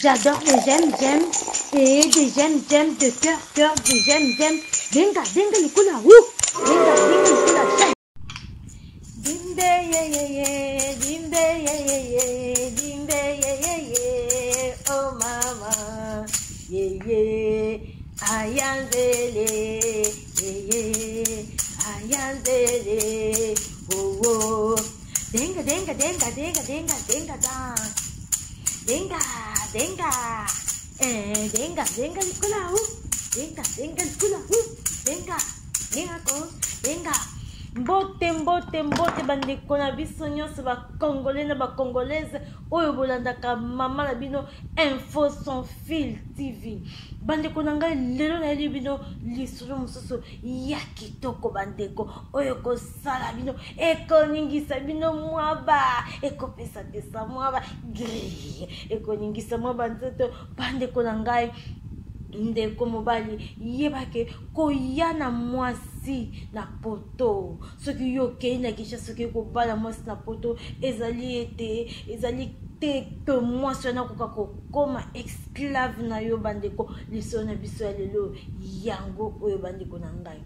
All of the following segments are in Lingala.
J'adore les j'aime et des j'aime de cœur, des j'aime. Denga, le kula, denga, le kula, chai. Dimbe, dimbe, dimbe, oh mama, ayanzele, ayanzele, oh. Denga, dance. Denga, denga el kula, denga el kula, denga. Mbote bandeko na biso nyonso ba congolais na ba congolaise oyo bolandaka mama na bino Info Sans Fil TV. Bandeko na ngai lelo na yeli bino lisolo mosusu ya kitoko bandeko oyo kosala bino ekoningisa bino mwaba ekopesa mwaba ekoningisa mwaba nzoto bandeko na ngai ndeko mobali yebake koyana mwasi na poto soki yo kei na kisha soki kobala mwasi na poto ezali te que mwasi wana koka kokoma esclave na yo bandeko liso na biso ya lelo yango oyo bandeko na ngai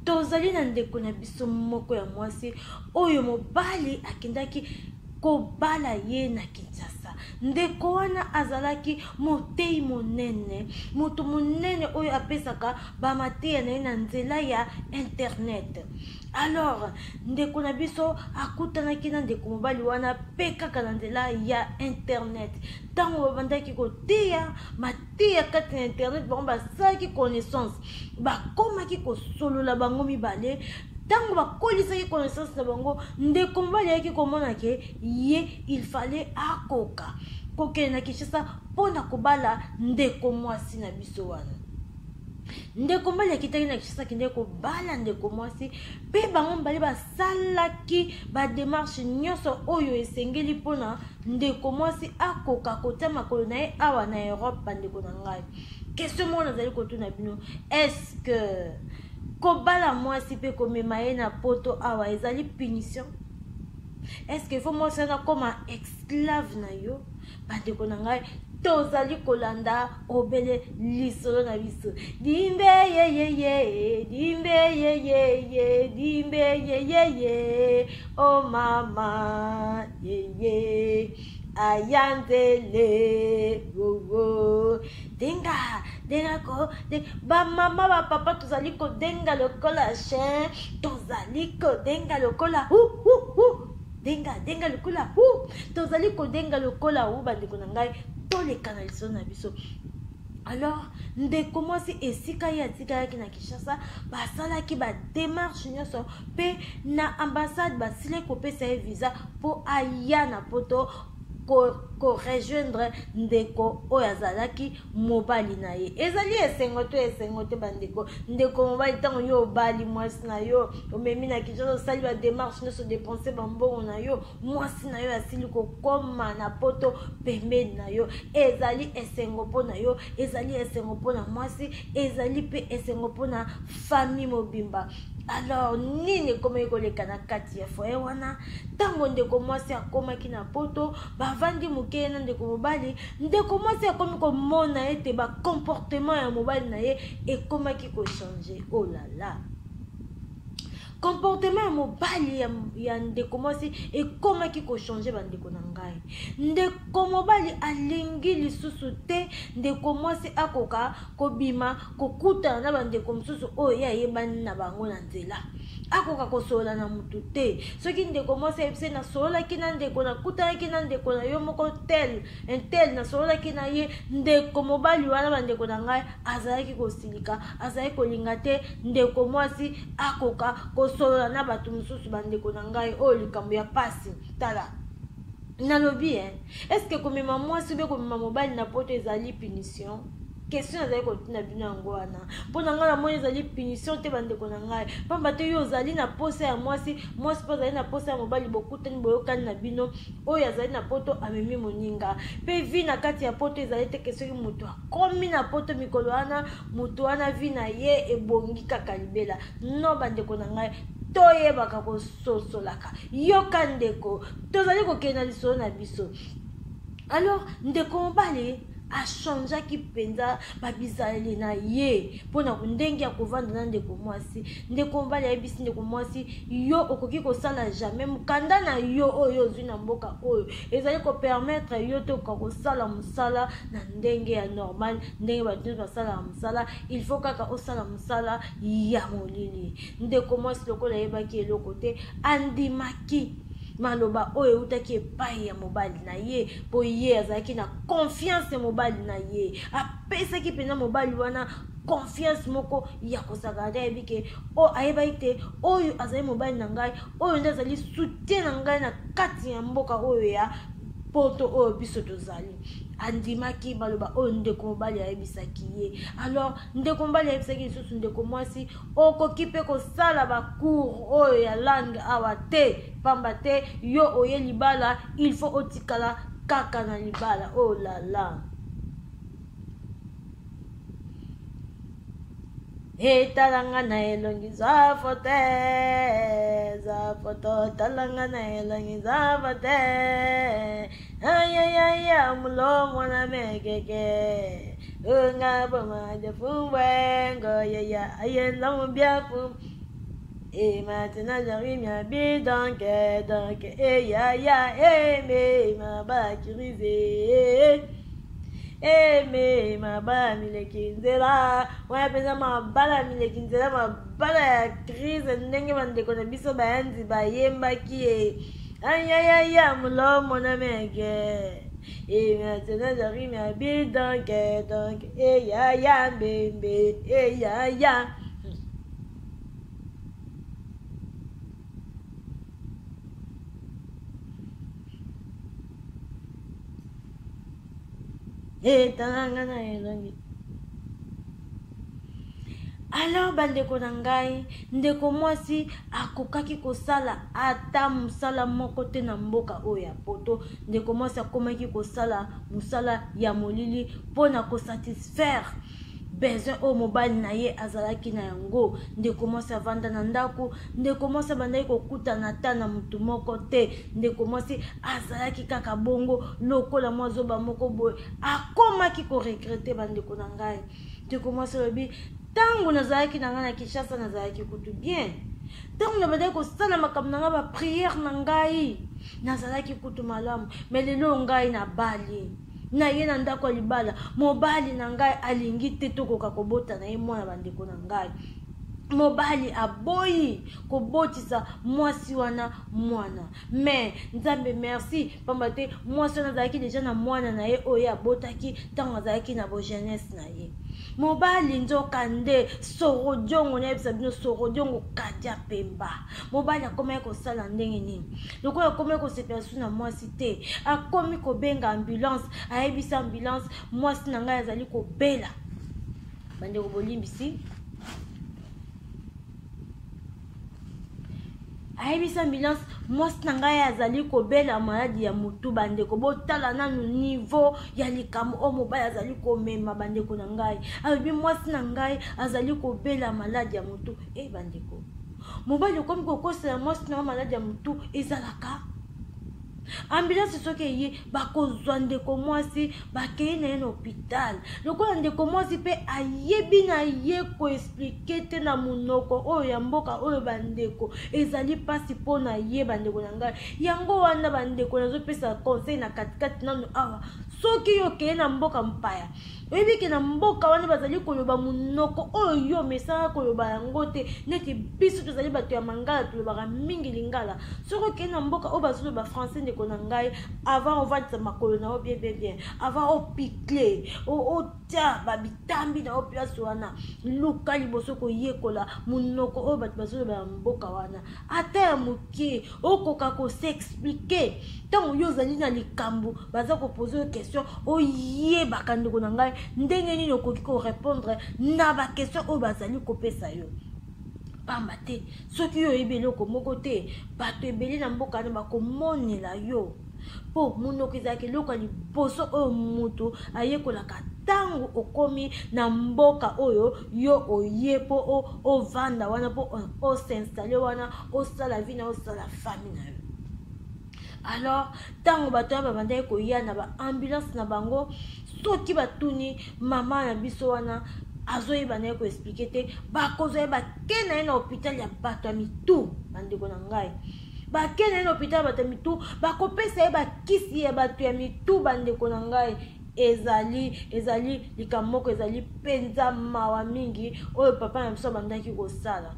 tozali na ndeko na biso moko ya mwasi oyo mobali akendaki kobala ye na Kinshasa. Ndeko wana azalaki motei monene, moto monene oyo apesaka ba mateya na ye na nzela ya internet. Alors, ndeko na biso akutanaki na ndeko mobali wana pe kaka na nzela ya internet. Tango babandaki koteya mateya kati na internet, bango basalaki connaissance, bakomaki kosolola bango mibale. Tango bakolisaki connaissance na bango ndeko mobali ayaki komona ke ye il fallait akoka kokende na Kinshasa mpona kobala ndeko mwasi na biso wana. Ndeko mobali akitaki na Kinshasa kende kobala ndeko mwasi pe bango mibale basalaki bademarshe nyonso oyo esengeli mpona ndeko mwasi akoka kotia makolo na ye awa na Europe bandeko na ngai. Question moko nazali kotuna bino, est-ce que kobala mwasi pe komema ye na poto awa ezali punition? Est-ce que faut mwasi na koma esclave na yo? Bandeko na ngai tozali kolanda obele lisolo na biso. Dimbe ye oh mama ayanzele denga ko ba mama ba papa tozali ko denga lokola chien, tozali ko denga lokola denga lokola tozali ko denga lokola bandeko na ngai toleka na liso na biso. Alors ndeko mwasi esika ya tikayaki na Kinshasa basalaki ba démarche nyonso pe na ambassade basile kopesa ye visa po aya na poto ko rejoindre ndeko oyo azalaki mobali na ye. Ezali esengo te bandeko. Ndeko mobali tango yo obali mwasi na yo omemi na Kinshasa osali ba démarche nyonso dépenser bambongo na yo mwasi na yo asili kokoma na poto pembeni na yo. Ezali esengo mpo na yo, ezali esengo mpo na mwasi, ezali pe esengo mpo na famille mobimba. Alors nini komeki koleka na kati ya foyer wana tango ndeko mwasi akomaki na poto bavandi moke na ndeko mobali, ndeko mwasi akomi komona ete ba comportement ya mobali na ye ekomaki kochanger. Oh là là, comportement ya mobali ya ndeko mwasi ekomaki kochanger bandeko na ngai. Ndeko mobali alingi lisusu te ndeko mwasi akoka kobima kokutana na bandeko mosusu oyo yayebani na bango na nzela. Akoka kosolola na mutu te. Soki ndeko mwasi ayebise na sololaki na ndeko na kutanaki na ndeko na yo moko tel na sololaki na ye, ndeko mobali wana bandeko na ngai azalaki kosilika, azalaki kolinga te ndeko mwasi akoka kosolola na bato mosusu bandeko na ngai oyo likambo ya pasi. Tala nalobi est-ce que komema mwasi be komema mobali na poto ezali punition? Question azali kotina bino yango wana mpona ngai na moni ezali punition te bandeko na ngai. Pamba te yo ozali na posa ya mwasi mpo azali na posa ya mobali bokutani boyokani na bino oyo azali na poto amemi moninga pe vi na kati ya poto ezali te ke soki moto akomi na poto mikolo wana moto wana vi na ye ebongi kaka libela. No bandeko na ngai toyebaka kososolaka yoka ndeko tozali kokende na lisolo na biso. Alors ndeko mobali achangeaki mpenza babizaleli na ye mpona ndenge ya kovanda na ndeko mwasi. Ndeko mobali ayebisi ndeko mwasi yo okoki kosala jamais mokanda na yo oyo ozwi na mboka oyo ezali kopermettre yo te okoka kosala mosala na ndenge ya normal ndenge bato nyonso basalaka mosala. Il faut kaka osala mosala ya molili. Ndeko mwasi lokola ayebaki eloko te andimaki maloba oyo eutaki epai ya mobali na ye po ye azalaki na confiance ya mobali na ye, apesaki mpenza mobali wana confiance moko ya kosaka ate ayebi ke ayebaki te oyo azali mobali na ngai oyo nde azali soutien na ngai na kati ya mboka oyo ya poto oyo biso tozali. Andimaki maloba oyo ndeko mobali ayebisaki ye. Alors ndeko mobali ayebisaki lisusu ndeko mwasi okoki mpe kosala bacours oyo ya langue awa te pamba te yo oye libala il faut otikala kaka na libala. Oh la la. Talanga na elongi za foto talanga na elongi za foto ayayaya mulomo na mekeke unga boma de fumwengo yaya ayenda mbiafu maintenant j'arrive à bien donc me ma bakirise me mabala milekinzela wana peza mabala milekinzela mabala ya crise ndenge bandeko na biso bayanzi bayembaki ayayaya mulomo na mege maintenant j'arrive à bien donc yaya mbembe yaya talanga na elongi. Alors bandeko na ngai ndeko mwasi akokaki kosala ata musala moko te na mboka oyo ya poto. Ndeko mwasi akomaki kosala musala ya molili mpona kosatisfaire besoin o mobali na ye azalaki na yango. Ndeko mwasi avanda na ndako. Ndeko mwasi abandaki kokutana ta na mutu moko te. Ndeko mwasi azalaki kaka bongo lokola mwazoba moko boye. Akomaki koregrete bandeko na ngai. Ndeko mwasi alobi tango nazalaki na ngai na Kinshasa nazalaki kutu bien. Tango nabandaki kosala makambo na ngai ba priere na ngai nazalaki kutu malamu. Mais lelo ngai na bali na ye na ndako ya libala mobali na ngai alingi te tokoka kobota na ye mwana bandeko na ngai. Mobali aboyi kobotisa mwasi wana mwana. Mais nzambe merci pamba te mwasi wana azalaki deja na mwana na ye oyo abotaki tango azalaki na bo jeunesse na ye. Mobali nzoka nde soro diongo na yebisa bino soro diongo kadia pemba. Mobali akomi kosala ndenge nini lokola akomi kosepela su na mwasi te akomi kobenga ambulance ayebisa ambulance mwasi na ngai azali kobela. Bandeko bolimbisi ayebisa ambulance mwasi na ngai azali kobela maladi ya mutu. Bandeko botala nanu niveau ya likambo o mobali azali komema. Bandeko na ngai alobi mwasi na ngai azali kobela maladi ya mutu. Bandeko mobali okomi kokosela mwasi na maladi ya mutu ezalaka ambulance soki eye bakozwa ndeko mwasi bakei na ye na hôpital lokola ndeko mwasi mpe ayebi na ye koexplike te na monoko oyo ya mboka oyo bandeko ezali mpasi mpo na ye. Bandeko na ngai yango wana bandeko nazopesa conseil na katikati nano awa soki yo okeye na mboka mpaya oyebi ke na mboka wana bazali koloba monoko oyo yo mesala koloba yango te neti biso tozali bato ya mangala tolobaka mingi lingala. Soki okeye na mboka oyo bazoloba français ndeko na ngai avant ovandisa makolo na o bien avant opikle otia babitambi na o place wana luka liboso koyekola monoko oyo bato bazoloba ya mboka wana ata ya moke okoka koseexplike ntango yo ozali na likambo baza kopose yo question oyebaka ndeko na ngai ndenge nini okoki korépondre na bakestion oyo bazali kopesa yo. Pamba te soki yo oyebi eloko moko te bato ebele na mboka wana bakomonela yo po monoko ezalaki eloko ya liboso oyo mutu ayekolaka ntango okomi na mboka oyo yo oye po ovanda wana po osinstale wana osala vi na osala fami na yo. Alors tango bato ya babandaki koya na ba ambulance na bango soki batuni mama na biso wana azoyeba na ye koexplike te bakozoyeba ke na ye na hôpital ya bato ya mitu bandeko na ngai bake na ye na hôpital ya bato ya mitu bakopesa ye bakisi ya bato ya mitu bandeko na ngai ezali likambo moko ezali mpenza mawa mingi oyo papa na biso bandaki kosala.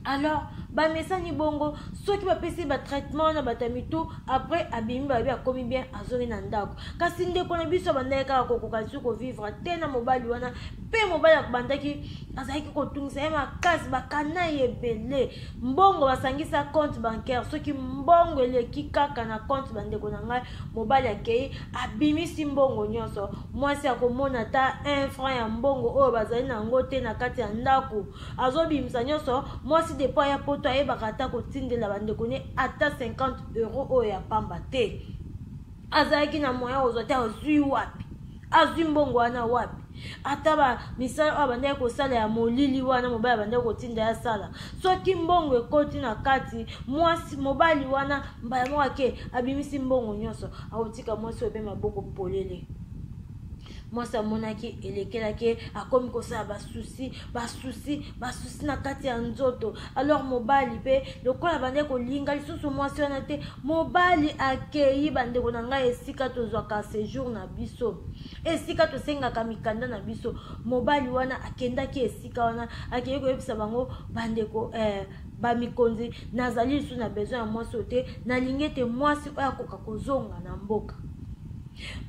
Alors bamesani bongo soki bapesi batraitement na bato ya mitu après abimi babi akomi bien azongi na ndako kasi ndeko na biso bandaki kaka kokoka lisusu kovivre te na mobali wana mpe mobali akobandaki azalaki kotungisa ye makasi bakana ye ebele mbongo basangisa compte bancaire soki mbongo eleki kaka na compte bandeko na ngai mobali akei abimisi mbongo nyonso mwasi akomona ata 1 franc ya mbongo oyo bazali na yango te na kati ya ndako azobimisa nyonso mwasi depo ya poto ayebaka ata kotindela bandeko ne ata 50 € oyo ya pamba te azalaki na moyen ozwa te azwi wapi azwi mbongo wana wapi ata misala oyo bandaki kosala ya molili wana mobali bandaki kotinda ya sala soki mbongo ekoti na kati mwasi mobali wana mbala moko ake abimisi mbongo nyonso akotika mwasi oyo mpe maboko polele mwasi amonaki elekelaki akomi kosala basusi na kati ya nzoto. Alors mobali pe lokola bandeko kolinga lisusu mwasi wana te mobali akei bandeko na ngai esika tozwaka séjour na biso esika tosengaka mikanda na biso mobali wana akendaki esika wana akei koyebisa bango bandeko bamikonzi nazali lisusu na besoin ya mwasi oyo te nalingi ete mwasi oyo akoka kozonga na mboka.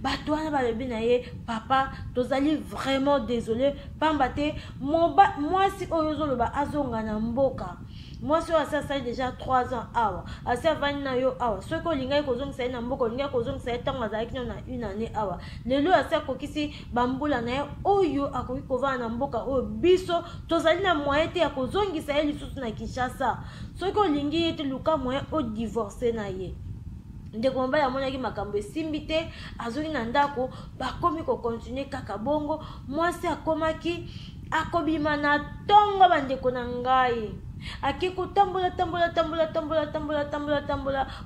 Bato wana balobi na ye papa tozali vraiment désolé pamba te mwasi oyo ozoloba azonga na mboka mwasi oyo asi asali déjà 3 ans awa asi avandi na yo awa soki olingaki kozongisa ye na mboka olingaki kozongisa ye ntango azalaki no na 1 année awa lelo asi akokisi bambula na ye oyo akoki kovanda na mboka oyo biso tozali na moyen te ya kozongisa ye lisusu na Kinshasa soki olingi ye te luka moyen odivorce na ye. Ndeko mobali amonaki makambo esimbi te azongi na ndako bakomi kokontinue kaka bongo mwasi akomaki akobima na tongo bandeko na ngai ake kotambola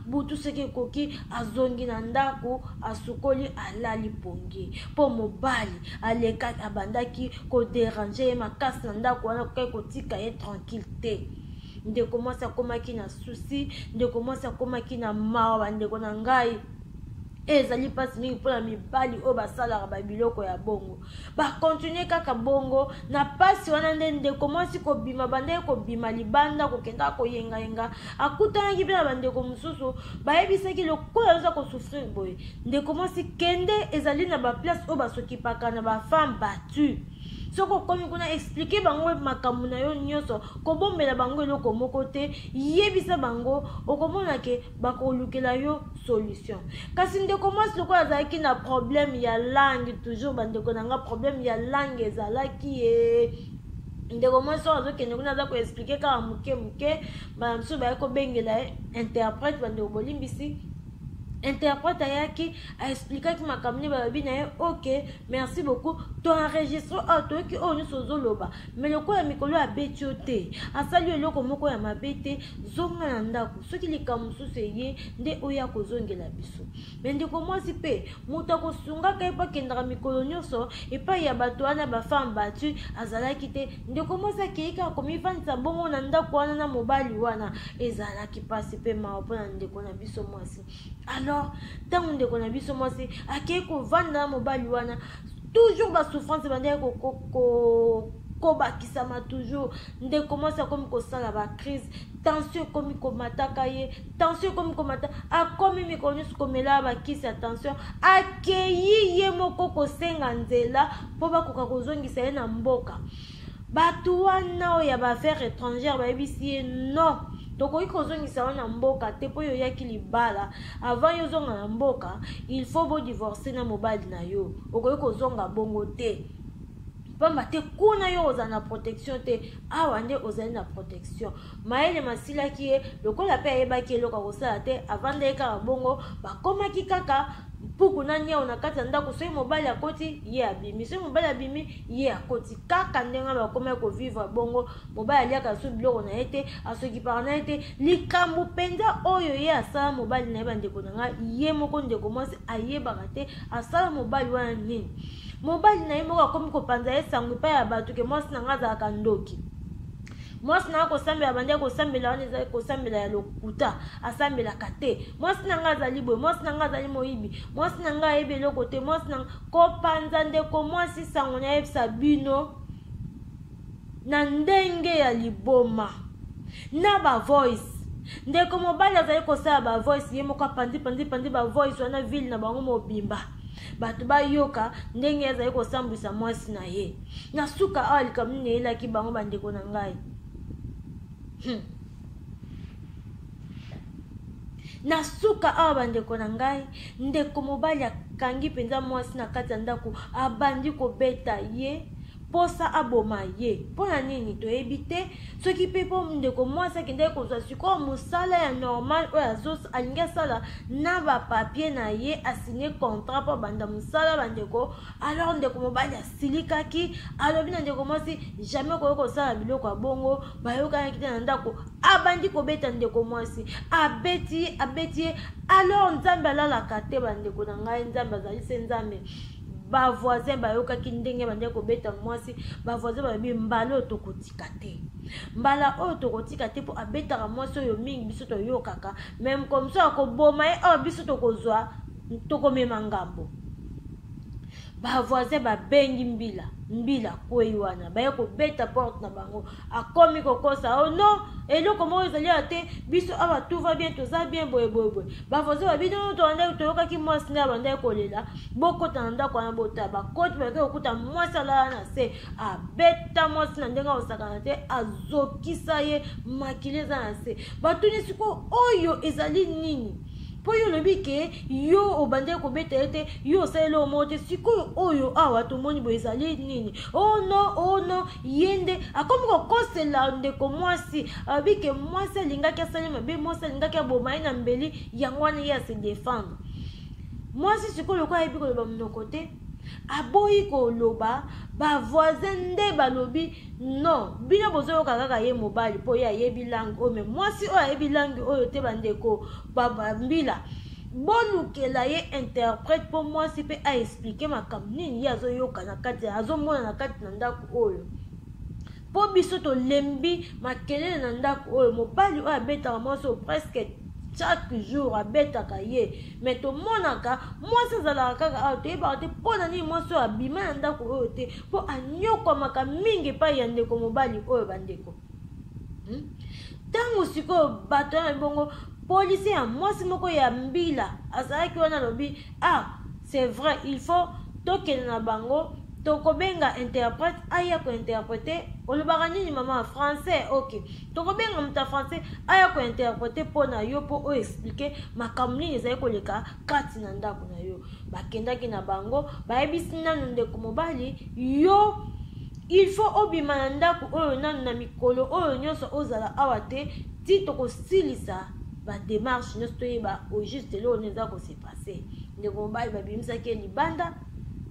butu seke koki azongi na ndako asukoli alali pongi po mobali alekaki abandaki koderange ye makasi na ndako wana kokai kotika ye tranquille te. Ndeko mwasi akomaki na susi ndeko mwasi akomaki na mawa bandeko na ngai ezali pasi mingi mpona mibali oyo basalaka babiloko ya bongo bakontinue kaka bongo na pasi wana nde ndeko mwasi kobima bandeki kobima libanda kokenda koyengayenga akutanaki mpe na bandeko mosusu bayebisaki lokola aza kosouffrir boye ndeko mwasi kende ezali na baplace oyo basokipaka na bafemme batue soko komi kuna expliquer bango makambo na yo nyonso kobombela bango eloko moko te yebisa bango okomona ke bakolukela yo solution. Kasi ndeko mwasi lokola azalaki na problème ya langue toujours bandeko nanga problème ya langue ezalaki ndeko mwasi oyo azokende kuna aza koexplike kaka moke bana mosusu baye kobengela interprète bandeko bolimbisi interprète ayaki aexplikaki makambo ne balobi na ye ok merci beaucoup to enregistre toyoki oyo nyonso ozoloba mais lokola mikolo abeti yo te asali eloko moko ya mabe te zonga na ndako soki likambo mosusu eye nde oyo akozongela biso. Me ndeko mwasi mpe moto akosungaka ye mpo akendaka mikolo nyonso epai ya bato wana bafemme batue azalaki te ndeko mwasi akei kaka komivandisa bongo na ndako wana na mobali wana ezalaki mpasi mpe mawa mpo na ndeko na biso mwasi. Alors tango ndeko na biso mwasi akei kovanda na mobali wana toujours basouffrance bandeki kobakisama toujours ndeko mwasi akomi kosala bacrise tension ekomi komataka ye tension ekomi komata akomi mikolo nyonso komela bakisi ya tension akei ye moko kosenga nzela mpo bakoka kozongisa ye na mboka. Bato wana oyo ya baaffaire étrangère bayebisi ye non tokoki kozongisa wana mboka te mpo yo oyaki libala avant yo ozonga na mboka il faut bodivorce na mobali na yo okoki kozonga bongo te pamba te kuna yo ozala na protection te awa nde ozali na protection. Mayele masilaki ye lokola mpe ayebaki eloko kosala te avandeki kaka bongo bakomaki kaka puku na nyao na kati ya ndako soki mobali akoti ye abimi soki mobali abimi ye akoti kaka ndenge bakoma kovivre bongo mobali aliaka so biloko na ye te asokipaka na ye te likambo mpenza oyo ye asala mobali na ye bandeko na ngai ye moko ndeko mwasi ayebaka te asala mobali wana nini mobali na ye moko akomi kopanza ye sango epai ya bato ke mwasi na ngai azalaka ndoki mwasi na kosambela bandi kosambela wana ezali kosambela ya lokuta asambelaka te mwasi na ngai azali boye mwasi na ngai azali moyibi mwasi na ngai ayebi eloko te mwasi na kopanza ndeko mwasi sango nayebisa bino na ndenge ya liboma na bavoice ndeko mobali azali kosala bavoice ye moko apandi bavoice wana ville na bango mobimba bato bayoka ndenge azali kosambwisa mwasi na ye na suka awa likambo nini eyelaki bango bandeko na ngai na suka awa bandeko na ngai ndeko mobali akangi mpenza mwasi na kati ya ndako abandi kobeta ye posa aboma ye mpona nini toyebi te soki mpe mpo ndeko mwasi akendeki kozwa sikoyo mosala ya normal oyo alingi asala na bapapie na ye asigne contrat mpo banda mosala bandeko alors ndeko mobali asilikaki alobi na ndeko mwasi jamais koyoka kosala biloko ya bongo bayokanaki te na ndako abandi kobeta ndeko mwasi abeti ye alors nzambe alalaka te bandeko na ngai nzambe azali se nzambe bavoisin bayokaki ndenge bande kobeta mwasi bavoisin balobi mbala oyo tokotika te mbala oyo tokotika te mpo abetaka mwasi oyo mingi biso toyokaka meme comme so akoboma ye oyo biso tokozwa tokomema ngambo bavoisin babengi mbila kwei wana baye kobeta porte na bango akomi kokosa oh non eloko moko ezali ate biso awa tout va bien toza bien boye bavoisin babino toyokaki mwasi nde abandaki kolela bokota na ndako wana bota bakoti bayaki kokuta mwasi alala na se abeta mwasi na ndenge akosakana te azokisa ye makili eza na se batuni sikoyo oyo ezali nini po yo lobi ke yo obande kobeta ete yo osaleli omo te sikoyo oyo awa tomoni boye ezali nini oh non yende akomi kokosela ndeko mwasi abi ke mwasi alingaki asali mabe mwasi alingaki aboma ye na mbeli yango wana ye ase défendre mwasi sikoyo lokola ayebi koloba monoko te aboyi koloba bavoisin nde balobi non bino bozoyoka kaka ye mobali mpo ye ayebi langue oyo me mwasi oyo ayebi langue oyo te bandeko mbila bolukela ye interprète mpo mwasi mpe aexplike makambo nini ye azoyoka na kati azomona na kati na ndako oyo mpo biso tolembi makelele na ndako oyo mobali oyo abetaka mwasi oyo presque chaque jour abetaka ye me tomonaka mwasi azalaka kaka awa toyebaka te mpona nini mwasi oyo abima na ndako oyo te mpo anyokwamaka mingi epai ya ndeko mobali oyo bandeko ntango sikoyo bato wana bongo polisi ya mwasi moko ya mbila azalaki wana alobi c'est vrai il faut tokende na bango tokobenga interprète aya kointerprete olobaka nini mama français ok tokobenga muta français aya kointerprete mpo na yo mpo oyo explike makambo nini ezali koleka kati na ndako na yo bakendaki na bango bayebisi nanu ndeko mobali yo il faut obima na ndako oyo nanu na mikolo oyo nyonso ozala awa te ti tokosilisa badémarche nyonso toyeba au juste eloko nini eza kose passe ndeko mobali babimisaki ye libanda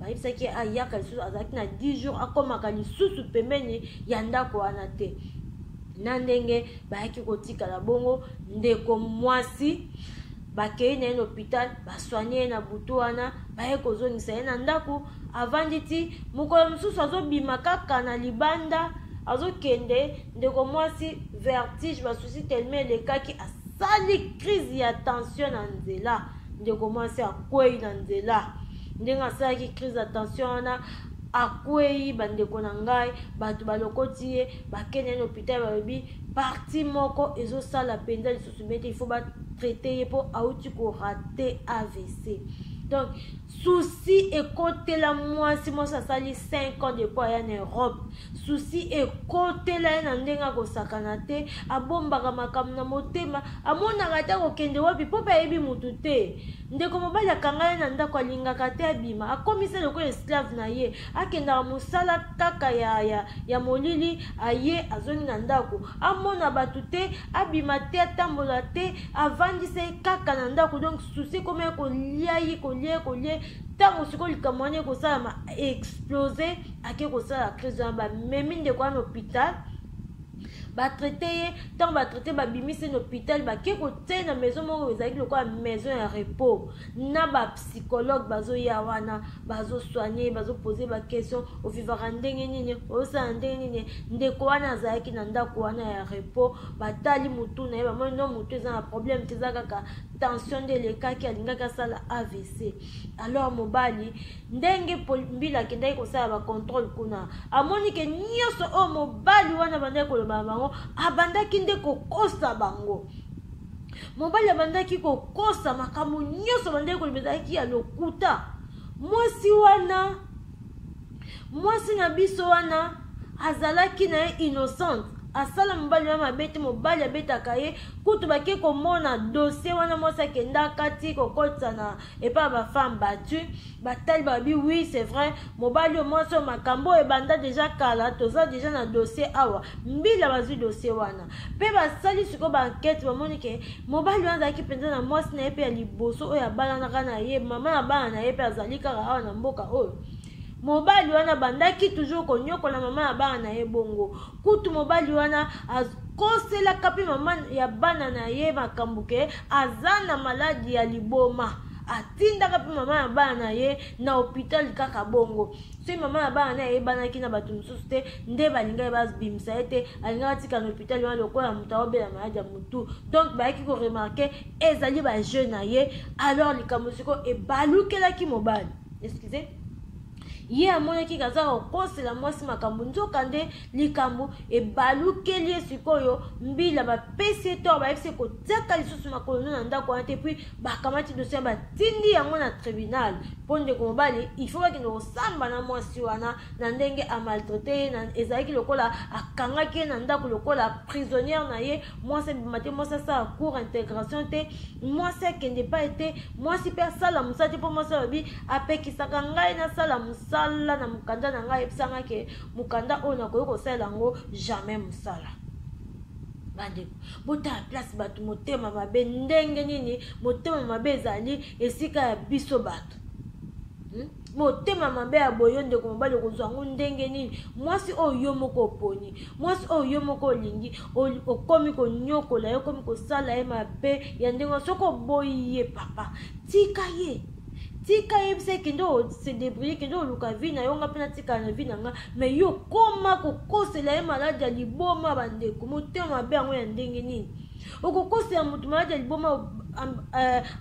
bayebisaki ayaka lisusu azalaki na 10 jours akomaka lisusu pembeni ya ndako wana te na ndenge bayaki kotikala bongo ndeko mwasi bakei na ye na hôpital baswanye ye na butu wana baye kozongisa ye na ndako avandi ti mokolo mosusu azobima kaka na libanda azokende ndeko mwasi vertige basusi teleme elekaki asali crise ya tension na nzela ndeko mwasi akwei na nzela ndenge asalaki crise ya tension wana akwei bandeko na ngai bato balokoti ye bakende na hôpital balobi parti moko ezosala mpenza lisusu bete il faut batraite ye mpo auti korate AVC donc souci et côté la moi si moi ça sali 5 ans depuis en Europe souci et côté la ndenga ko sakanate abombaka makamna motema amona kata ko kende wapi popa ebi mutute ndeko mobali akanga na ndako alingaka te abima akomisa loko esclave na ye akenda musala kaka ya molili aye azoni na ndako amona batute abima te atambola te avandise kaka na ndako donc souci comme ko liai ko lie tango siko likamwane ko sala ma exploser ake ko sala crise ba memi ndeko na hôpital ba traité tant ba traité ba bimise na hôpital ba ke ko te na maison moko ezaki lokola maison ya repos na ba psychologue bazo ya wana bazo soigner bazo poser ba question au vivre ndenge nini o sa ndenge nini ndeko wana azaki na ndako wana ya repos batali mutu na ye ba mo no mutu eza na problème tezaka ka tension de lekaki alingaka sala AVC alors mobali ndenge mbila kendai ko sala ba contrôle kuna amoni ke nyoso o mobali wana bandai ko loba bango abandaki nde kokosa bango mobali abandaki kokosa makambo nyoso bandai ko lobezaki ya lokuta mwasi na biso wana azalaki na innocent asala mobali wana mabete mobali abetaka ye kutu bake komona dossier wana mwasi akendaka ti kokotisa na epa bafemme battu batali babi oui c'est vrai mobali mwasi oyo makambo ebanda deja kala toza deja na dossier awa mbila bazwi dossier wana mpe basali sikoyo bankete bamoni ke mobali wana azalaki mpenza na mwasi na ye mpe ya liboso oyo abalanaka na ye mama na bana na ye mpe azali kaka awa na mboka oyo mobali wana bandaki toujours konyokola mama ya bana na ye bongo kutu mobali wana akoselaka mpe mama ya bana na ye makambo ke aza na maladi ya liboma atindaka mpe mama ya bana na ye na hôpital kaka bongo so mama ya bana na ye ebanaki na bato mosusu te nde balingaki babimisa ye te alingaka tika na hôpital wana lokola moto aobela maladi ya motu donc bayaki koremarke ezali bajeune na ye alors likambo sikoyo ebalukelaki mobali excusez ye amonaki kaza kokosela mwasi makambo nzoka nde likambo ebalukeli ye sikoyo mbila bapesi ye to bayebisi kotiaka lisusu makolo na ndako wana te puis bakamati dossier batindi yango na tribunal mpo ndeko mobali ifo bakende kosamba na mwasi wana na ndenge amaltraite ye ezalaki lokola akangaki ye na ndako lokola prisonnière na ye mwasi abima te mwasi asala cour intégration te mwasi akende pa ete mwasi mpe asala mosala te mpo mwasi alobi apekisaka ngai nasala mosala na mukanda na ngai ebisanga ke mukanda oyo nakoki kosalela yango jamais mosala bandeko botala place bato motema mabe ndenge nini motema mabe ezali esika ya biso bato motema mabe ya boyo ndeko mobali okozwa yango ndenge nini mwasi oyo yo moko oponi mwasi oyo yo moko olingi okomi konyokola ye okomi kosala ye mabe ya ndenge soki oboyi ye papa tika ye tika yebise kende se débrouiller kende oluka vi na yo nga mpe natikala na vi na nga me yo koma kokosela ye maladi ya liboma bandeko motema mabe yango ya ndenge nini okokosela moto maladi ya liboma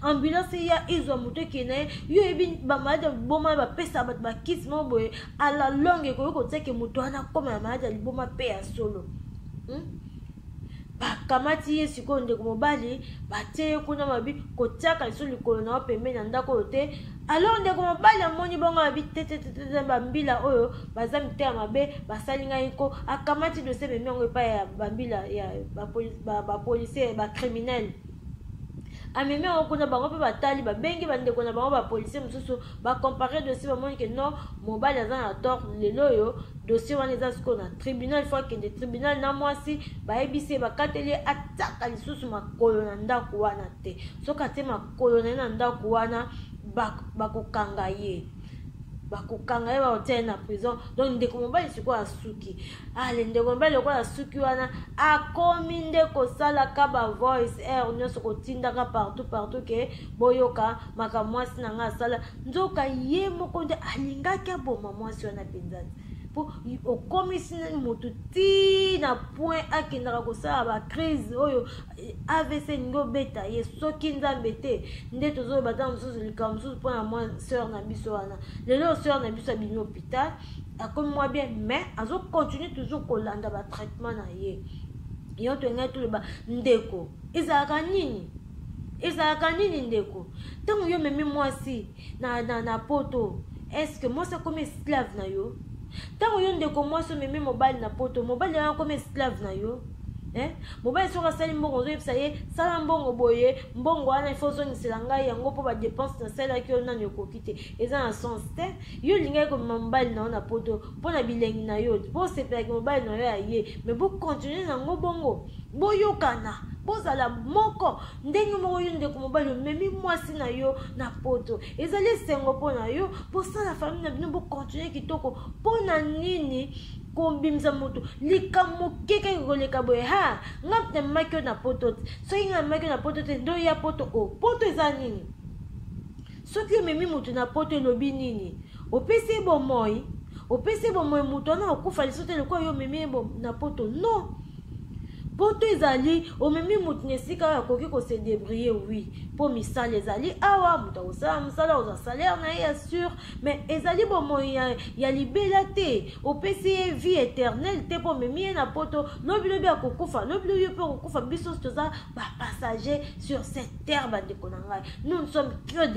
ambulance ya izwa moto ekende na ye yo yebi bamaladi ya liboma bapesa bato bakisi moko boye ala longue ekoki kotiake moto wana koma ya maladi ya liboma mpe ya solo bakamati ye sikoyo ndeko mobali batie ye kuna mabi kotiaka liso likolo na yo pembeni na ndako oyo te alors ndeko mobali amoni bongo babi tetete bambila oyo baza mitema mabe basali ngai nko akamati dossier pembeni yango epai ya bambila ya bapolisier bacriminel amemi yango kuna bango mpe batali babengi bandeko na bango bapolisier mosusu bacompare dossier bamoni ke non mobali aza na tort lelo oyo dossier wana eza sikoyo na tribunal fo akende tribunal na mwasi bayebisi bakateli ataka lisusu makolo na ndako wana te soki atie makolo na ye na ndako wana bakokanga ye baotia na prison donc ndeko mobali sikoyo asuki ale ndeko mobali lokola asuki wana akomi nde kosalaka bavoice air nyonso kotindaka partout ke boyoka makambo mwasi na nga asala nzoka ye moko nde alingaki aboma mwasi wana mpenza po okomisi motu ti na point akendaka kosala bacrise oyo AVC ningo beta ye soki nzambe te nde tozoyeba ta mosusu likambo mosusu mpona mwa sœur na biso wana lelo sœur na biso abimi hôpital akomi mwa bien mais azocontinue toujours kolanda batraitement na ye yo to ngai toloba ndeko ezalaka nini ezalaka nini ndeko ntango yo memi mwasi na poto est-ce que mwasi akomi esclave na yo ntango yo ndeko mwasi omemi mobali na poto mobali wana akomi esclave na yo mobali soki asali mbongo ozoyebisa ye sala mbongo boye mbongo wana ifo ozongisela ngai yango mpo badepense nasalaki yo nani okoki te eza na sens te yo olingaki komema mobali na yo na poto mpo na bilengi na yo mpo osepelaki mobali na yo ya ye me bokontinue nango bongo boyokana bozala moko ndenge moko yo ndeko mobali omemi mwasi na yo na poto ezali esengo mpo na yo bosala famille na bino bokontinue kitoko mpo na nini kombimisa moto likambo keke koleka boye ha nga maki yo na poto te soki nga maki yo na poto te ndo ya poto poto eza nini soki omemi moto na poto elobi nini opesi bomoi moto wana okufa liso te lokola yo omemi na poto non poto ezali omemi moto na esika oyo akoki kose débrouiller oui mpo misala ezali awa moto akosala mosala ozwa salaire na ye ya sûr mais ezali bomoi ya libela te opesi ye vie éternelle te mpo omemi ye na poto lobilobi akokufa lobilobi yo mpe akokufa biso toza bapassager sur cette terre bandeko na ngai nous ne sommes que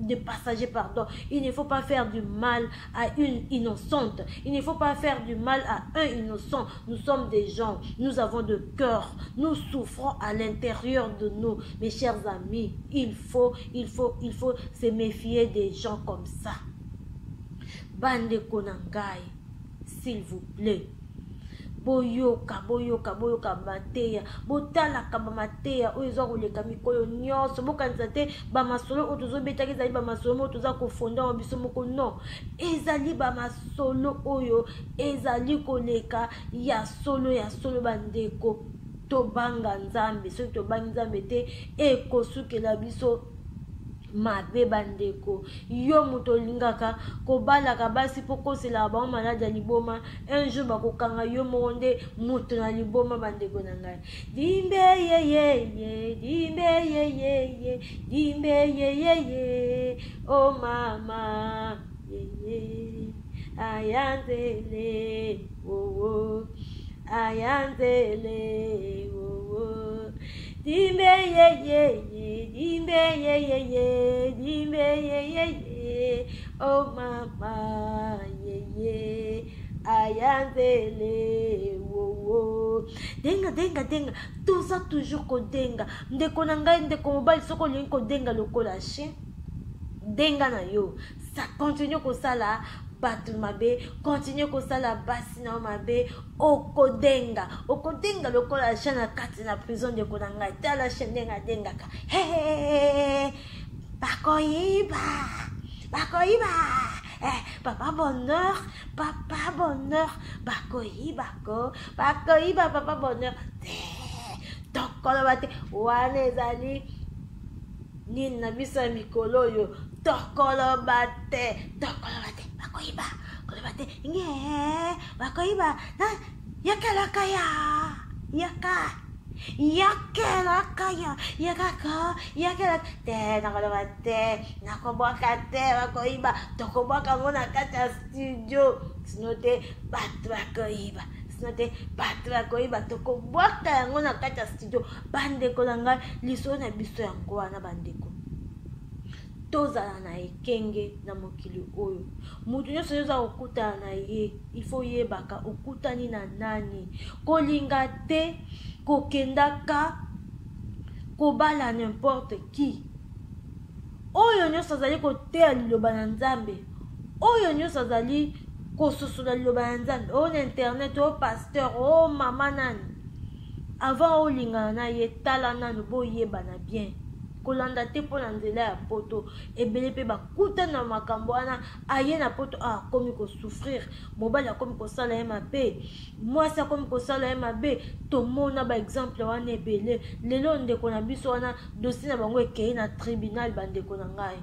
des passagers pardon il ne faut pas faire du mal à une innocente il ne faut pas faire du mal à un innocent nous sommes des gens nous avons de cœur nous souffrons à l'intérieur de nous mes chers amis il faut se méfier des gens comme ça bandeko na ngai s'il vous plaît boyoka mateya botalaka bamateya oyo eza koleka mikolo nyonso bokanisa te bamasolo oyo tozobetaki ezali bamasolo oyo toza kofonda wa biso moko non ezali bamasolo oyo ezali koleka ya solo bandeko tobanga nzambe soki tobangi nzambe te ekosukela biso mabe bandeko yo moto olingaka kobalaka basi mpo koselaka bango maladi ya liboma un jour bakokanga yo moko nde moto na liboma bandeko na ngai dimbe yeyeye dimbe yeyeye o mama yeye ayanzele wowo ayanzele wowo dimbe yeyeye oh mama yeye ayanzele wowo denga toza toujours kodenga ndeko na ngai ndeko mobali soko olingi kodenga lokola chien denga na yo ça continue kosala bato mabe continue kosala basi na mabe okodenga lokola chien na kati na prison ndeko na ngai tala chien ndenga dengaka bakoyiba papa bonheur bakoyiba papa bonheur tokoloba te wana ezali nini na biso ya mikolo oyo tokoloba te bakoyiba koloba te bakoyiba yakelaka te nakoloba te nakobwaka te bakoyiba tokobwaka ngo na kati ya studio sino te bato bakoyiba tokobwaka yango na kati ya studio bandeko na ngai liso na biso yango wana bandeko tozala na ekenge na mokili oyo mutu nyonso oza kokutana na ye ifo yebaka okutani na nani kolinga te kokendaka kobala n'importe qui oyo nyonso azali koteya liloba na nzambe oyo nyonso azali kososola liloba na nzambe oyo na internet oyo pasteur oyo mama nani avant olingana na ye tala nani boyebana bien kolanda te mpo na nzela ya poto ebele mpe bakutana na makambo wana aye na poto akomi kosouffrir mobali akomi kosala ye mabe mwasi akomi kosala ye mabe tomona baexemple wana ebele lelo ndeko na biso wana dossier na bango ekei na tribunal bandeko na ngai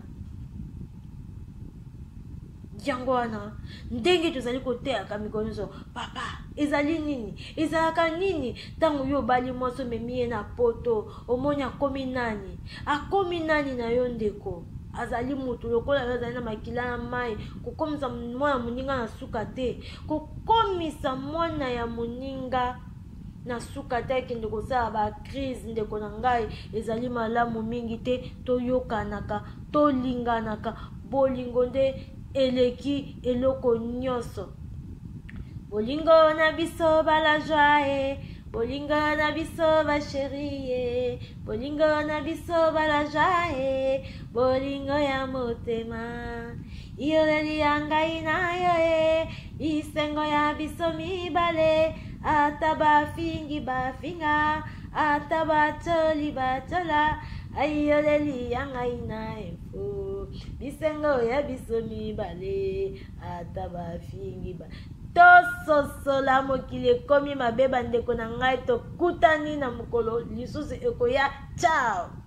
yango wana ndenge tozali koteyaka mikolo nyonso papa ezali nini ezalaka nini ntango yo obali mwasi omemi ye na poto omoni akomi nani na yo ndeko azali motu lokola yo azali na makila ya mai kokomisa mwana moninga na suka te kokomisa mwana ya moninga na suka te kende kosala ba crise ndeko na ngai ezali malamu mingi te toyokanaka tolinganaka bolingo nde eleki eloko nyonso bolingo na biso bala joie bolingo na biso ba chérie bolingo na biso bala joie bolingo ya motema iyoleli ya ngai na yo isengo ya biso mibale ata bafingi bafinga ata batoli batola ayoleli ya ngai na efo bisengo ya biso mibale ata bafingi ba tososola mokili ekomi mabe bandeko na ngai tokutani na mokolo lisusu ekoya ciao.